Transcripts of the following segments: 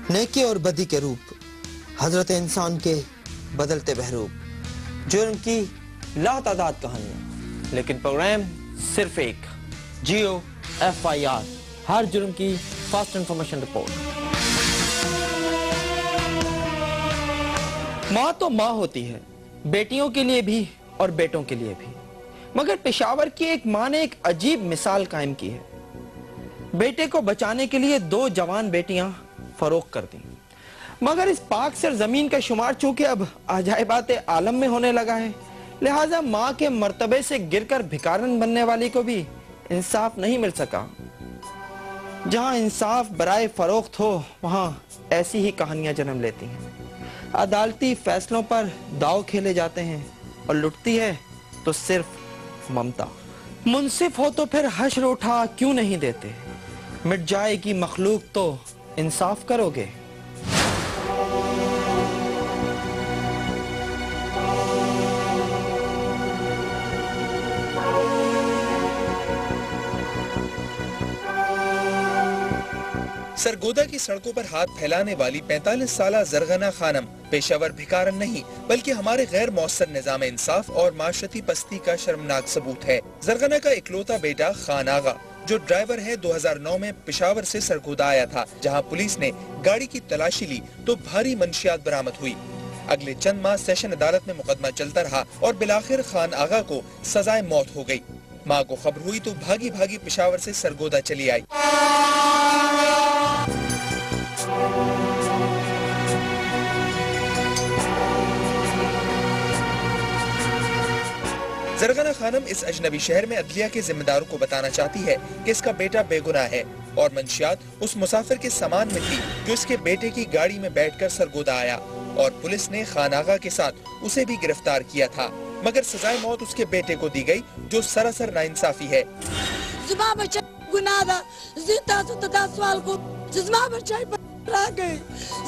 نیکی اور بدی کے روپ، حضرت انسان کے بدلتے بہروپ، جرم کی لا تعداد کہانیاں، لیکن پروگرام صرف ایک، جیو FIR، ہر جرم کی فاسٹ انفارمیشن رپورٹ۔ ماں تو ماں ہوتی ہے، بیٹیوں کے لیے بھی اور بیٹوں کے لیے بھی، مگر پشاور کی ایک ماں نے ایک عجیب مثال قائم کی ہے۔ بیٹے کو بچانے کے لیے 2 جوان بیٹیاں فروخت کر دیں، مگر اس پاک سرزمین کا شمار چونکہ اب عجائبات عالم میں ہونے لگا ہے، لہٰذا ماں کے مرتبے سے گر کر بھکارن بننے والی کو بھی انصاف نہیں مل سکا۔ جہاں انصاف برائے فروخت ہو، وہاں ایسی ہی کہانیاں جنم لیتی ہیں۔ عدالتی فیصلوں پر داؤ کھیلے جاتے ہیں اور لٹتی ہے تو صرف ممتا۔ منصف ہو تو پھر حشر اٹھا کیوں نہیں دیتے؟ مٹ جائے گی مخلوق تو انصاف کرو گے؟ سرگودا کی سڑکوں پر ہاتھ پھیلانے والی 45 سالہ زرغنہ خانم پیشہ ور بھکارن نہیں بلکہ ہمارے غیر مؤثر نظام انصاف اور معاشرتی پستی کا شرمناک ثبوت ہے۔ زرغنہ کا اکلوتا بیٹا خان آغا جو ڈرائیور ہے 2009 میں پشاور سے سرگودا آیا تھا، جہاں پولیس نے گاڑی کی تلاشی لی تو بھاری منشیات برآمد ہوئی۔ اگلے چند ماہ سیشن عدالت میں مقدمہ چلتا رہا اور بالآخر خان آغا کو سزائے موت ہو گئی۔ ماں کو خبر ہوئی تو بھاگی بھاگی پشاور سے سرگودا چلی آئی۔ زرغنہ خانم اس اجنبی شہر میں عدلیہ کے ذمہ داروں کو بتانا چاہتی ہے کہ اس کا بیٹا بے گناہ ہے اور منشیات اس مسافر کے سامان میں تھی جو اس کے بیٹے کی گاڑی میں بیٹھ کر سرگودا آیا، اور پولیس نے خان آغا کے ساتھ اسے بھی گرفتار کیا تھا، مگر سزائے موت اس کے بیٹے کو دی گئی جو سراسر ناانصافی ہے۔ زما بچہ گناہ دا زیتا تا سوال کو زما بچہ پر گئی،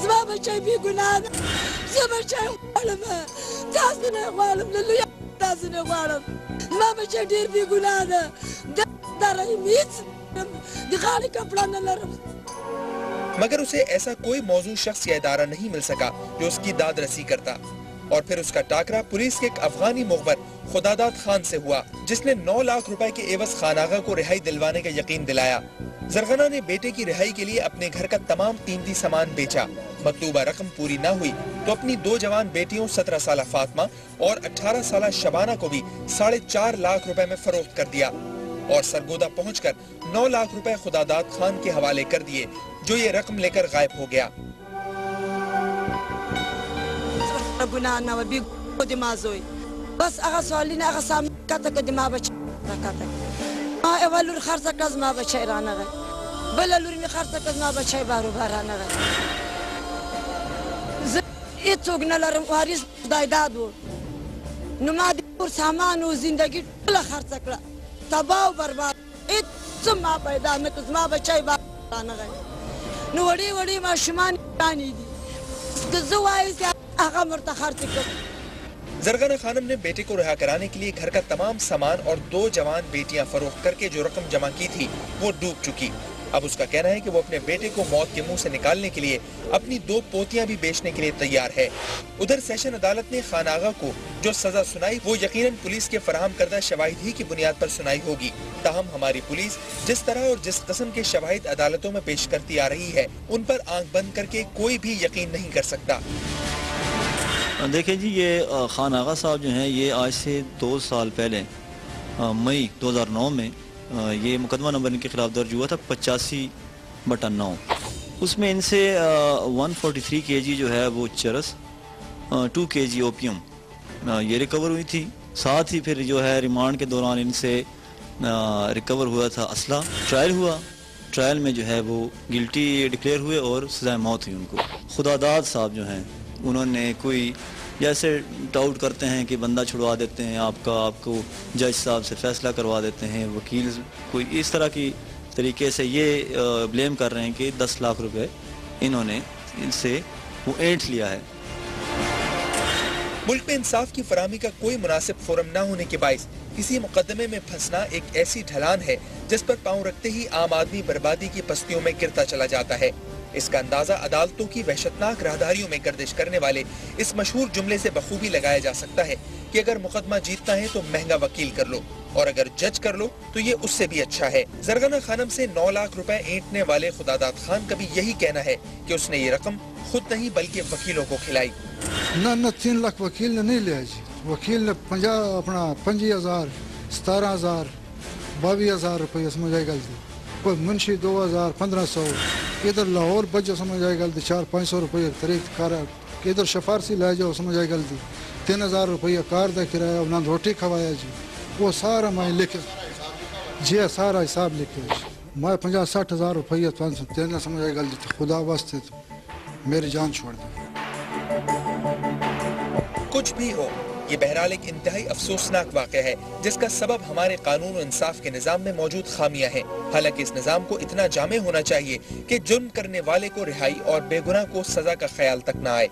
زما بچہ بھی گناہ دا، زما بچہ غالم ہے، تاسو نه غالم للو تاسو نه غالم، زما بچہ ډیر بھی گناہ دا، در میت دی خالی کپڑا نہ لرم۔ مگر اسے ایسا کوئی موضوع شخص یا ادارہ نہیں مل سکا جو اس کی داد رسی کرتا، اور پھر اس کا ٹاکرا پولیس کے ایک افغانی مخبر خداداد خان سے ہوا جس نے 9 لاکھ روپے کے عوض خان آغا کو رہائی دلوانے کا یقین دلایا۔ زرغنہ نے بیٹے کی رہائی کے لیے اپنے گھر کا تمام قیمتی سامان بیچا، مطلوبہ رقم پوری نہ ہوئی تو اپنی 2 جوان بیٹیوں 17 سالہ فاطمہ اور 18 سالہ شبانہ کو بھی 4.5 لاکھ روپے میں فروخت کر دیا، اور سرگودا پہنچ کر 9 لاکھ روپے خداداد خان کے حوالے کر دیے جو یہ رقم لے کر غائب ہو گیا۔ گناہ نہ بھی دماغ ہوئی بس اگر سوالی نے اگر سامنے کہتا کہ دماغ بچہ کہتا ہے اولور خرچہ کز ما بچہ رانا گئے بلالوری میں خرچہ کز ما بچہ بارو بارانا گئے اتوگ نلرم وارث دائداد ہو نمادی اور سامان و زندگی بلا خرچہ کرا تباہ و برباد اتو ما پیدا میں کز ما بچہ بارانا گئے نو وڑی وڑی ما شمان رانی دی کزو آئی سے آغا مرتخار چکر۔ زرغنہ خانم نے بیٹے کو رہا کرانے کے لیے گھر کا تمام سامان اور 2 جوان بیٹیاں فروخت کر کے جو رقم جمع کی تھی وہ ڈوب چکی۔ اب اس کا کہنا ہے کہ وہ اپنے بیٹے کو موت کے منہ سے نکالنے کے لیے اپنی 2 پوتیاں بھی بیچنے کے لیے تیار ہے۔ ادھر سیشن عدالت نے خان آغا کو جو سزا سنائی وہ یقیناً پولیس کے فراہم کردہ شواہد ہی کی بنیاد پر سنائی ہوگی، تاہم ہماری پولیس جس طرح اور جس قسم کے شواہد عدالتوں میں پیش کرتی آ رہی ہے ان پر آنکھ بند کر کے کوئی بھی یقین نہیں کر سکتا۔ دیکھیں جی، یہ خان آغا صاحب جو ہیں یہ آج سے 2 سال پہلے مئی 2009 میں یہ مقدمہ نمبر ان کے خلاف درج ہوا تھا 85/9۔ اس میں ان سے 143 kg جو ہے وہ چرس، 2 kg اوپیم یہ ریکور ہوئی تھی، ساتھ ہی پھر جو ہے ریمانڈ کے دوران ان سے ریکور ہوا تھا اسلحہ۔ ٹرائل ہوا، ٹرائل میں جو ہے وہ گلٹی ڈکلیئر ہوئے اور سزائے موت ہوئی ان کو۔ خداداد صاحب جو ہیں انہوں نے کوئی جیسے ڈاؤٹ کرتے ہیں کہ بندہ چھڑوا دیتے ہیں آپ کو جج صاحب سے فیصلہ کروا دیتے ہیں، وکیل کوئی اس طرح کی طریقے سے یہ بلیم کر رہے ہیں کہ 10 لاکھ روپے انہوں نے ان سے وہ اینٹ لیا ہے۔ ملک میں انصاف کی فراہمی کا کوئی مناسب فورم نہ ہونے کے باعث کسی مقدمے میں پھنسنا ایک ایسی ڈھلان ہے جس پر پاؤں رکھتے ہی عام آدمی بربادی کی پستیوں میں گرتا چلا جاتا ہے۔ اس کا اندازہ عدالتوں کی وحشتناک راہداریوں میں گردش کرنے والے اس مشہور جملے سے بخوبی لگایا جا سکتا ہے کہ اگر مقدمہ جیتنا ہے تو مہنگا وکیل کر لو، اور اگر جج کر لو تو یہ اس سے بھی اچھا ہے۔ زرغنہ خانم سے 9 لاکھ روپے اینٹنے والے خداداد خان کا بھی یہی کہنا ہے کہ اس نے یہ رقم خود نہیں بلکہ وکیلوں کو کھلائی۔ نہ 3 لاکھ وکیل نے نہیں لیا جی، وکیل نے 25,000 17,000 22,000 روپیہ سمجھ آئی گل دی، کوئی منشی 2,000 1,500، ادھر لاہور بجو سمجھ آئی گل دی 400-500 روپیہ طریق کار، ادھر شفارسی لے جاؤ سمجھ آئی گل دی 3,000 روپیہ کار دا کرایہ، انہوں نے روٹی کھوایا جی، وہ سارا میں لکھے جی، سارا حساب لکھے جی، میں 50-60,000 روپیہ دینا سمجھ آئی گل دی، خدا واسطے میری جان چھوڑ دی۔ کچھ بھی ہو، یہ بہرحال ایک انتہائی افسوسناک واقعہ ہے جس کا سبب ہمارے قانون و انصاف کے نظام میں موجود خامیاں ہیں۔ حالانکہ اس نظام کو اتنا جامع ہونا چاہیے کہ جرم کرنے والے کو رہائی اور بے گناہ کو سزا کا خیال تک نہ آئے۔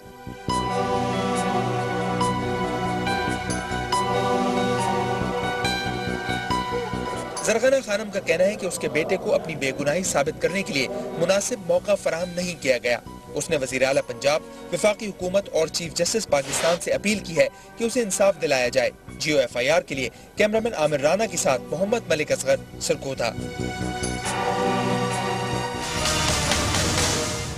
زرغنہ خانم کا کہنا ہے کہ اس کے بیٹے کو اپنی بے گناہی ثابت کرنے کے لیے مناسب موقع فراہم نہیں کیا گیا۔ اس نے وزیر اعلیٰ پنجاب، وفاقی حکومت اور چیف جسٹس پاکستان سے اپیل کی ہے کہ اسے انصاف دلایا جائے۔ GOFIR کے لیے کیمرامین عامر رانا کے ساتھ محمد ملک اصغر، سرگودا۔